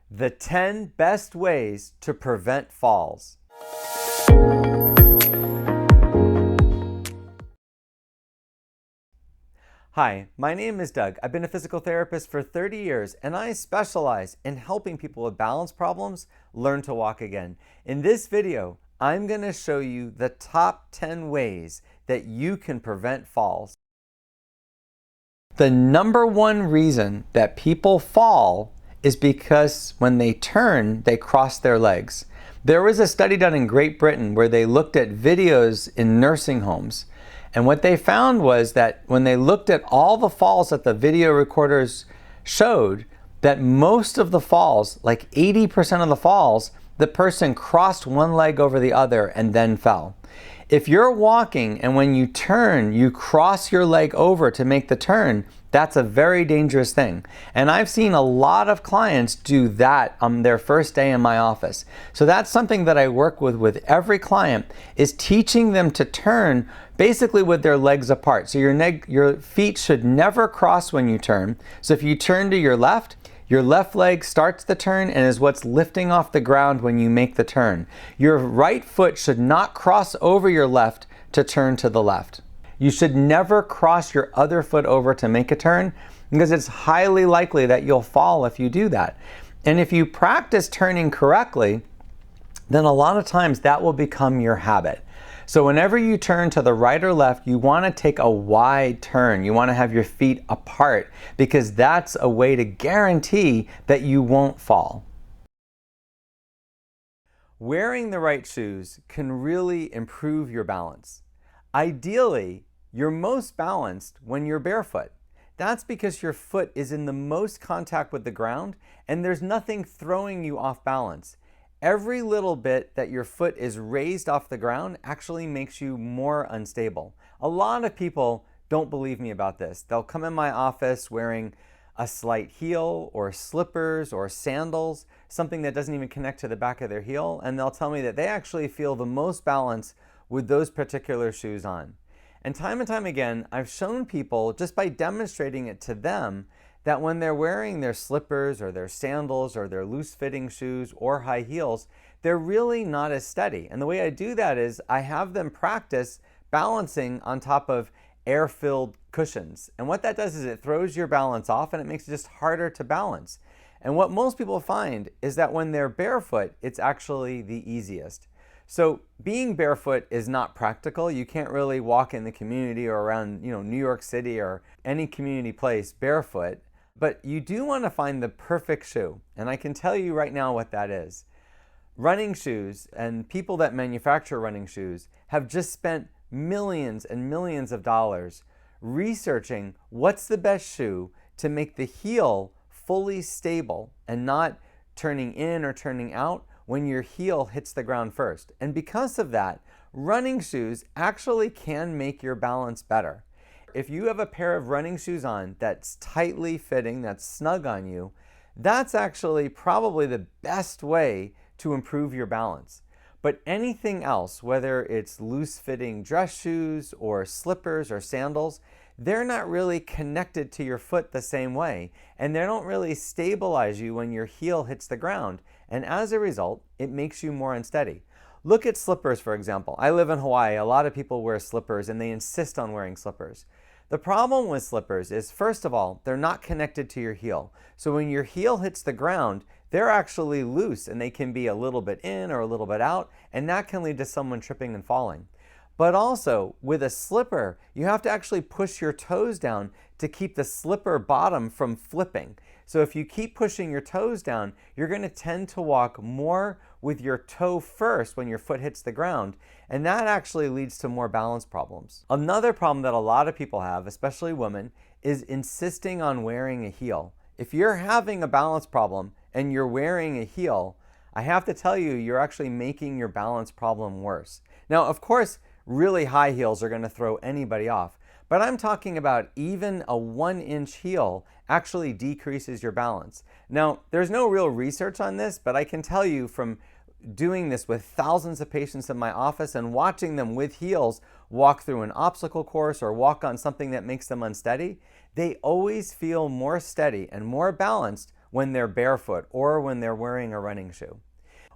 The 10 best ways to prevent falls. Hi, my name is Doug. I've been a physical therapist for 30 years and I specialize in helping people with balance problems learn to walk again. In this video, I'm going to show you the top 10 ways that you can prevent falls. The number one reason that people fall is because when they turn, they cross their legs. There was a study done in Great Britain where they looked at videos in nursing homes. And what they found was that when they looked at all the falls that the video recorders showed, that most of the falls, like 80% of the falls, the person crossed one leg over the other and then fell. If you're walking and when you turn, you cross your leg over to make the turn, that's a very dangerous thing. And I've seen a lot of clients do that on their first day in my office. So that's something that I work with every client, is teaching them to turn basically with their legs apart. So your feet should never cross when you turn. So if you turn to your left leg starts the turn and is what's lifting off the ground when you make the turn. Your right foot should not cross over your left to turn to the left. You should never cross your other foot over to make a turn because it's highly likely that you'll fall if you do that. And if you practice turning correctly, then a lot of times that will become your habit. So whenever you turn to the right or left, you want to take a wide turn. You want to have your feet apart because that's a way to guarantee that you won't fall. Wearing the right shoes can really improve your balance. Ideally, you're most balanced when you're barefoot. That's because your foot is in the most contact with the ground and there's nothing throwing you off balance. Every little bit that your foot is raised off the ground actually makes you more unstable. A lot of people don't believe me about this. They'll come in my office wearing a slight heel or slippers or sandals, something that doesn't even connect to the back of their heel, and they'll tell me that they actually feel the most balance with those particular shoes on. And time again, I've shown people just by demonstrating it to them that when they're wearing their slippers or their sandals or their loose-fitting shoes or high heels, they're really not as steady. And the way I do that is I have them practice balancing on top of air-filled cushions. And what that does is it throws your balance off and it makes it just harder to balance. And what most people find is that when they're barefoot, it's actually the easiest. So being barefoot is not practical. You can't really walk in the community or around, New York City or any community place barefoot. But you do want to find the perfect shoe, and I can tell you right now what that is. Running shoes and people that manufacture running shoes have just spent millions and millions of dollars researching what's the best shoe to make the heel fully stable and not turning in or turning out when your heel hits the ground first. And because of that, running shoes actually can make your balance better. If you have a pair of running shoes on that's tightly fitting, that's snug on you, that's actually probably the best way to improve your balance. But anything else, whether it's loose-fitting dress shoes or slippers or sandals, they're not really connected to your foot the same way, and they don't really stabilize you when your heel hits the ground, and as a result, it makes you more unsteady. Look at slippers, for example. I live in Hawaii. A lot of people wear slippers, and they insist on wearing slippers. The problem with slippers is, first of all, they're not connected to your heel. So when your heel hits the ground, they're actually loose, and they can be a little bit in or a little bit out, and that can lead to someone tripping and falling. But also, with a slipper, you have to actually push your toes down to keep the slipper bottom from flipping. So if you keep pushing your toes down, you're going to tend to walk more with your toe first when your foot hits the ground, and that actually leads to more balance problems. Another problem that a lot of people have, especially women, is insisting on wearing a heel. If you're having a balance problem and you're wearing a heel, I have to tell you, you're actually making your balance problem worse. Now, of course, really high heels are going to throw anybody off, but I'm talking about even a 1-inch heel actually decreases your balance. Now, there's no real research on this, but I can tell you from doing this with thousands of patients in my office and watching them with heels walk through an obstacle course or walk on something that makes them unsteady, they always feel more steady and more balanced when they're barefoot or when they're wearing a running shoe.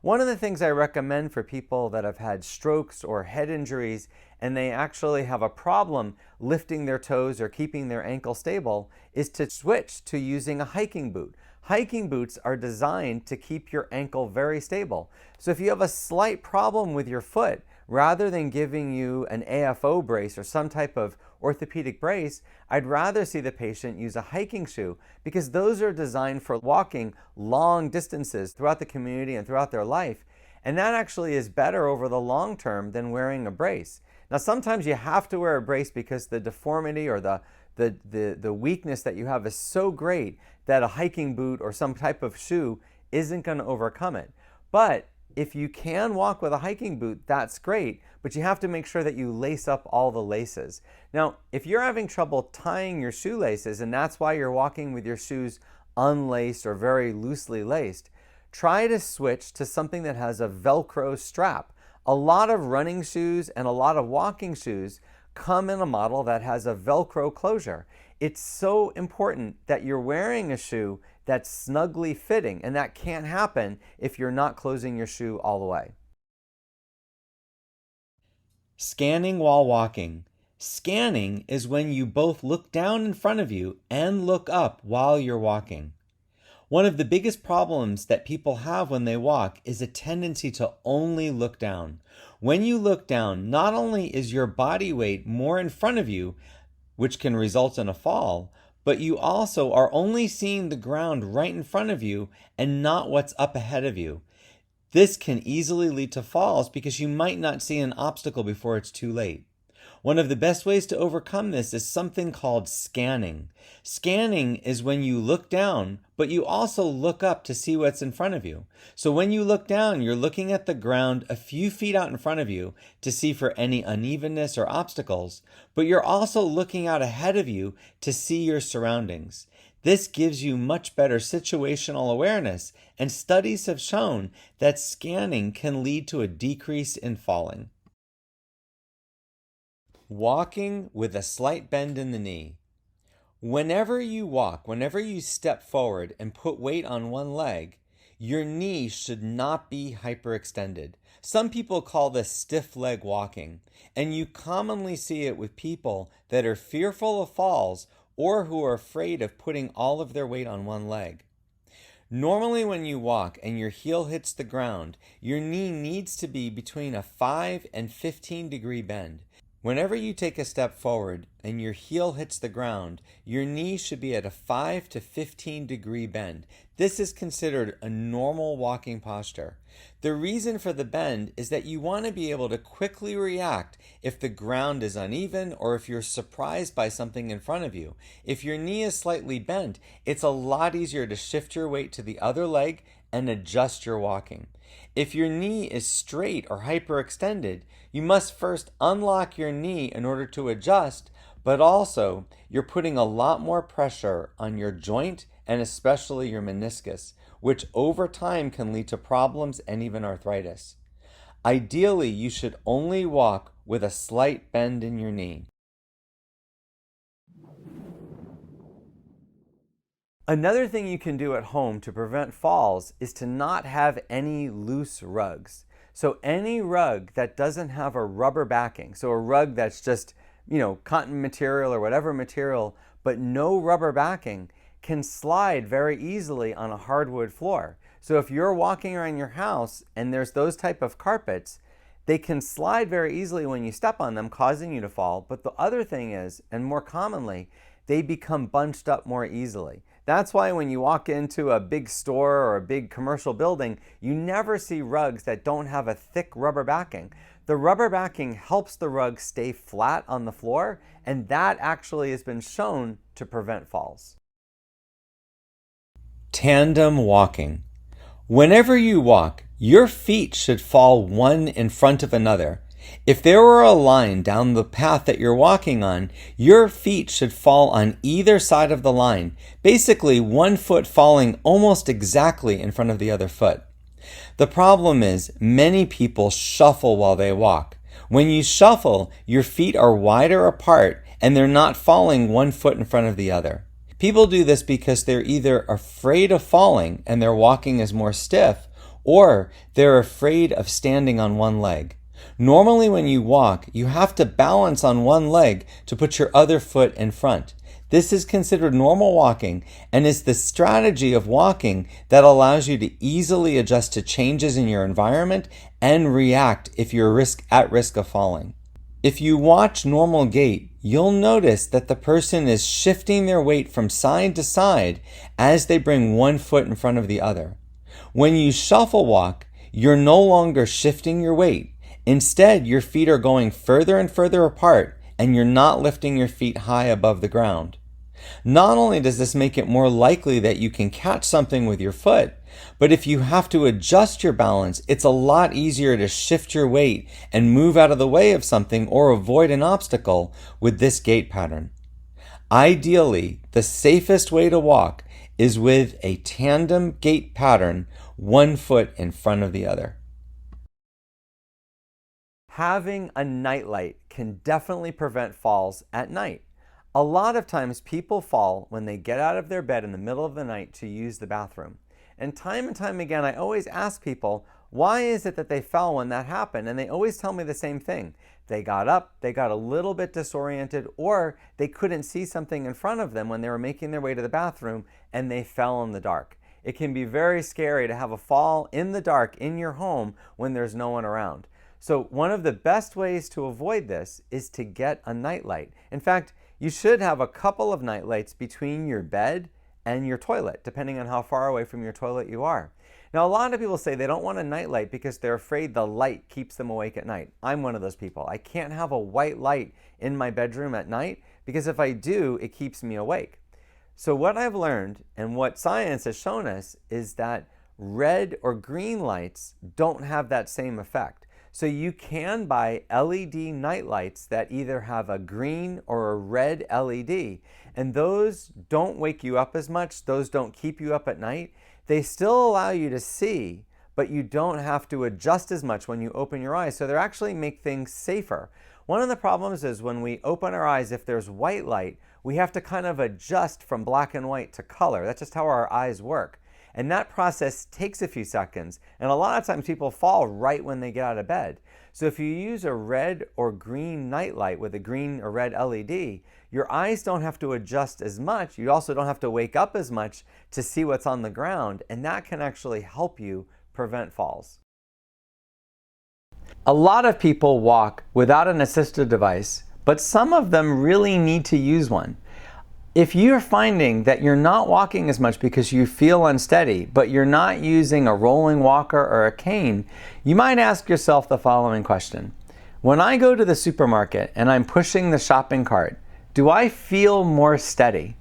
One of the things I recommend for people that have had strokes or head injuries and they actually have a problem lifting their toes or keeping their ankle stable is to switch to using a hiking boot. Hiking boots are designed to keep your ankle very stable. So if you have a slight problem with your foot, rather than giving you an AFO brace or some type of orthopedic brace, I'd rather see the patient use a hiking shoe because those are designed for walking long distances throughout the community and throughout their life. And that actually is better over the long term than wearing a brace. Now, sometimes you have to wear a brace because the deformity or the weakness that you have is so great that a hiking boot or some type of shoe isn't going to overcome it. But if you can walk with a hiking boot, that's great, but you have to make sure that you lace up all the laces. Now, if you're having trouble tying your shoelaces, and that's why you're walking with your shoes unlaced or very loosely laced, try to switch to something that has a Velcro strap. A lot of running shoes and a lot of walking shoes come in a model that has a Velcro closure. It's so important that you're wearing a shoe that's snugly fitting, and that can't happen if you're not closing your shoe all the way. Scanning while walking. Scanning is when you both look down in front of you and look up while you're walking. One of the biggest problems that people have when they walk is a tendency to only look down. When you look down, not only is your body weight more in front of you, which can result in a fall, but you also are only seeing the ground right in front of you and not what's up ahead of you. This can easily lead to falls because you might not see an obstacle before it's too late. One of the best ways to overcome this is something called scanning. Scanning is when you look down, but you also look up to see what's in front of you. So when you look down, you're looking at the ground a few feet out in front of you to see for any unevenness or obstacles, but you're also looking out ahead of you to see your surroundings. This gives you much better situational awareness, and studies have shown that scanning can lead to a decrease in falling. Walking with a slight bend in the knee. Whenever you walk, whenever you step forward and put weight on one leg, your knee should not be hyperextended. Some people call this stiff leg walking, and you commonly see it with people that are fearful of falls or who are afraid of putting all of their weight on one leg. Normally when you walk and your heel hits the ground, your knee needs to be between a 5 and 15 degree bend. Whenever you take a step forward and your heel hits the ground, your knee should be at a 5 to 15 degree bend. This is considered a normal walking posture. The reason for the bend is that you want to be able to quickly react if the ground is uneven or if you're surprised by something in front of you. If your knee is slightly bent, it's a lot easier to shift your weight to the other leg and adjust your walking. If your knee is straight or hyperextended, you must first unlock your knee in order to adjust, but also you're putting a lot more pressure on your joint and especially your meniscus, which over time can lead to problems and even arthritis. Ideally, you should only walk with a slight bend in your knee. Another thing you can do at home to prevent falls is to not have any loose rugs. So any rug that doesn't have a rubber backing, so a rug that's just, cotton material or whatever material, but no rubber backing, can slide very easily on a hardwood floor. So if you're walking around your house and there's those type of carpets, they can slide very easily when you step on them, causing you to fall. But the other thing is, and more commonly, they become bunched up more easily. That's why when you walk into a big store or a big commercial building, you never see rugs that don't have a thick rubber backing. The rubber backing helps the rug stay flat on the floor, and that actually has been shown to prevent falls. Tandem walking. Whenever you walk, your feet should fall one in front of another. If there were a line down the path that you're walking on, your feet should fall on either side of the line, basically one foot falling almost exactly in front of the other foot. The problem is many people shuffle while they walk. When you shuffle, your feet are wider apart and they're not falling one foot in front of the other. People do this because they're either afraid of falling and their walking is more stiff, or they're afraid of standing on one leg. Normally when you walk, you have to balance on one leg to put your other foot in front. This is considered normal walking and is the strategy of walking that allows you to easily adjust to changes in your environment and react if you're at risk of falling. If you watch normal gait, you'll notice that the person is shifting their weight from side to side as they bring one foot in front of the other. When you shuffle walk, you're no longer shifting your weight. Instead, your feet are going further and further apart, and you're not lifting your feet high above the ground. Not only does this make it more likely that you can catch something with your foot, but if you have to adjust your balance, it's a lot easier to shift your weight and move out of the way of something or avoid an obstacle with this gait pattern. Ideally, the safest way to walk is with a tandem gait pattern, one foot in front of the other. Having a nightlight can definitely prevent falls at night. A lot of times people fall when they get out of their bed in the middle of the night to use the bathroom. And time again, I always ask people, why is it that they fell when that happened? And they always tell me the same thing. They got up, they got a little bit disoriented, or they couldn't see something in front of them when they were making their way to the bathroom and they fell in the dark. It can be very scary to have a fall in the dark in your home when there's no one around. So one of the best ways to avoid this is to get a nightlight. In fact, you should have a couple of nightlights between your bed and your toilet, depending on how far away from your toilet you are. Now, a lot of people say they don't want a nightlight because they're afraid the light keeps them awake at night. I'm one of those people. I can't have a white light in my bedroom at night because if I do, it keeps me awake. So what I've learned and what science has shown us is that red or green lights don't have that same effect. So you can buy LED nightlights that either have a green or a red LED, and those don't wake you up as much, those don't keep you up at night. They still allow you to see, but you don't have to adjust as much when you open your eyes, so they actually make things safer. One of the problems is when we open our eyes, if there's white light, we have to kind of adjust from black and white to color. That's just how our eyes work. And that process takes a few seconds. And a lot of times people fall right when they get out of bed. So if you use a red or green nightlight with a green or red LED, your eyes don't have to adjust as much. You also don't have to wake up as much to see what's on the ground. And that can actually help you prevent falls. A lot of people walk without an assistive device, but some of them really need to use one. If you're finding that you're not walking as much because you feel unsteady, but you're not using a rolling walker or a cane, you might ask yourself the following question. When I go to the supermarket and I'm pushing the shopping cart, do I feel more steady?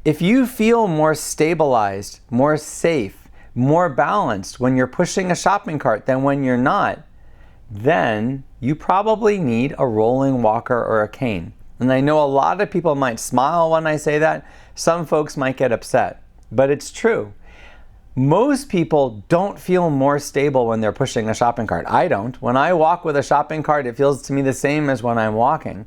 If you feel more stabilized, more safe, more balanced when you're pushing a shopping cart than when you're not, then you probably need a rolling walker or a cane. And I know a lot of people might smile when I say that. Some folks might get upset, but it's true. Most people don't feel more stable when they're pushing a shopping cart. I don't. When I walk with a shopping cart, it feels to me the same as when I'm walking.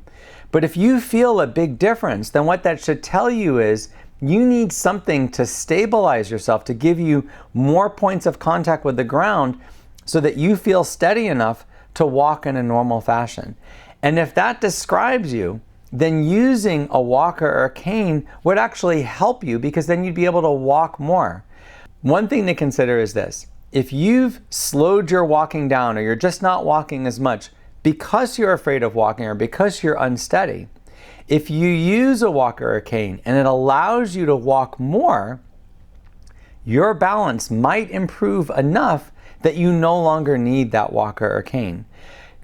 But if you feel a big difference, then what that should tell you is you need something to stabilize yourself, to give you more points of contact with the ground so that you feel steady enough to walk in a normal fashion. And if that describes you, then using a walker or a cane would actually help you because then you'd be able to walk more. One thing to consider is this. If you've slowed your walking down or you're just not walking as much because you're afraid of walking or because you're unsteady, if you use a walker or a cane and it allows you to walk more, your balance might improve enough that you no longer need that walker or cane.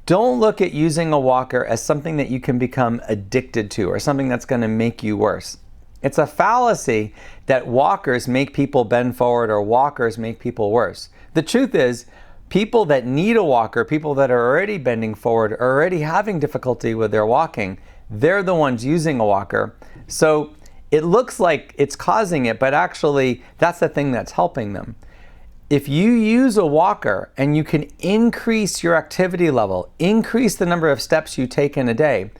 Don't look at using a walker as something that you can become addicted to or something that's going to make you worse. It's a fallacy that walkers make people bend forward or walkers make people worse. The truth is, people that need a walker, people that are already bending forward, are already having difficulty with their walking, they're the ones using a walker. So it looks like it's causing it, but actually that's the thing that's helping them. If you use a walker and you can increase your activity level, increase the number of steps you take in a day,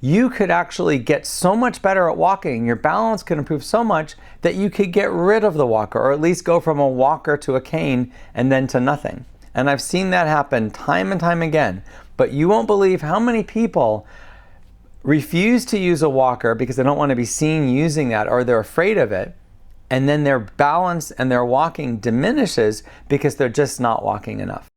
you could actually get so much better at walking. Your balance could improve so much that you could get rid of the walker, or at least go from a walker to a cane and then to nothing. And I've seen that happen time and time again. But you won't believe how many people refuse to use a walker because they don't want to be seen using that, or they're afraid of it. And then their balance and their walking diminishes because they're just not walking enough.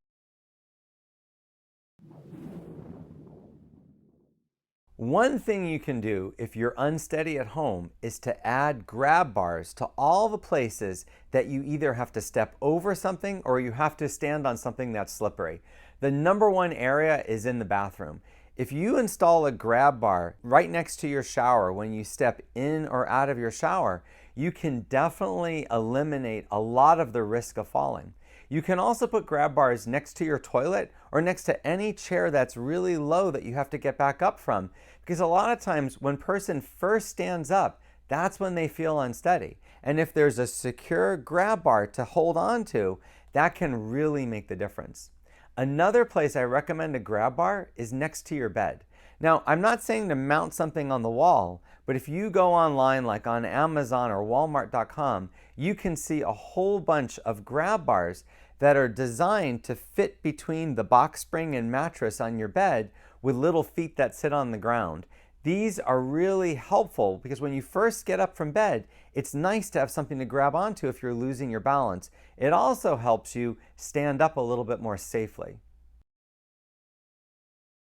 One thing you can do if you're unsteady at home is to add grab bars to all the places that you either have to step over something or you have to stand on something that's slippery. The number one area is in the bathroom. If you install a grab bar right next to your shower when you step in or out of your shower, you can definitely eliminate a lot of the risk of falling. You can also put grab bars next to your toilet or next to any chair that's really low that you have to get back up from. Because a lot of times when a person first stands up, that's when they feel unsteady. And if there's a secure grab bar to hold on to, that can really make the difference. Another place I recommend a grab bar is next to your bed. Now, I'm not saying to mount something on the wall, but if you go online like on Amazon or Walmart.com, you can see a whole bunch of grab bars that are designed to fit between the box spring and mattress on your bed with little feet that sit on the ground. These are really helpful because when you first get up from bed, it's nice to have something to grab onto if you're losing your balance. It also helps you stand up a little bit more safely.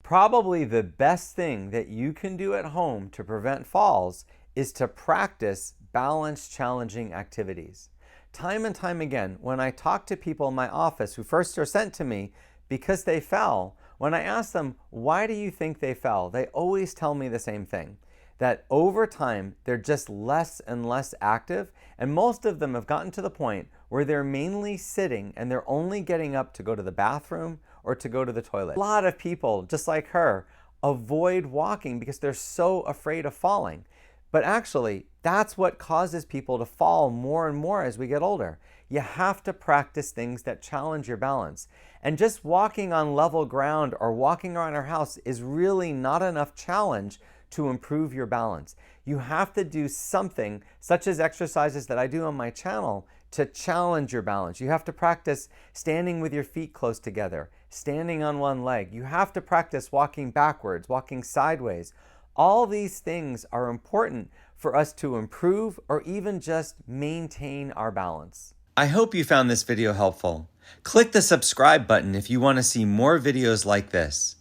Probably the best thing that you can do at home to prevent falls is to practice balance challenging activities. Time and time again, when I talk to people in my office who first are sent to me because they fell, when I ask them, why do you think they fell? They always tell me the same thing, that over time, they're just less and less active, and most of them have gotten to the point where they're mainly sitting and they're only getting up to go to the bathroom or to go to the toilet. A lot of people, just like her, avoid walking because they're so afraid of falling. But actually, that's what causes people to fall more and more as we get older. You have to practice things that challenge your balance. And just walking on level ground or walking around our house is really not enough challenge to improve your balance. You have to do something, such as exercises that I do on my channel, to challenge your balance. You have to practice standing with your feet close together, standing on one leg. You have to practice walking backwards, walking sideways. All these things are important for us to improve or even just maintain our balance. I hope you found this video helpful. Click the subscribe button if you want to see more videos like this.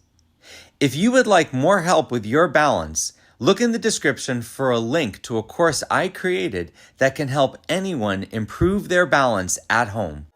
If you would like more help with your balance, look in the description for a link to a course I created that can help anyone improve their balance at home.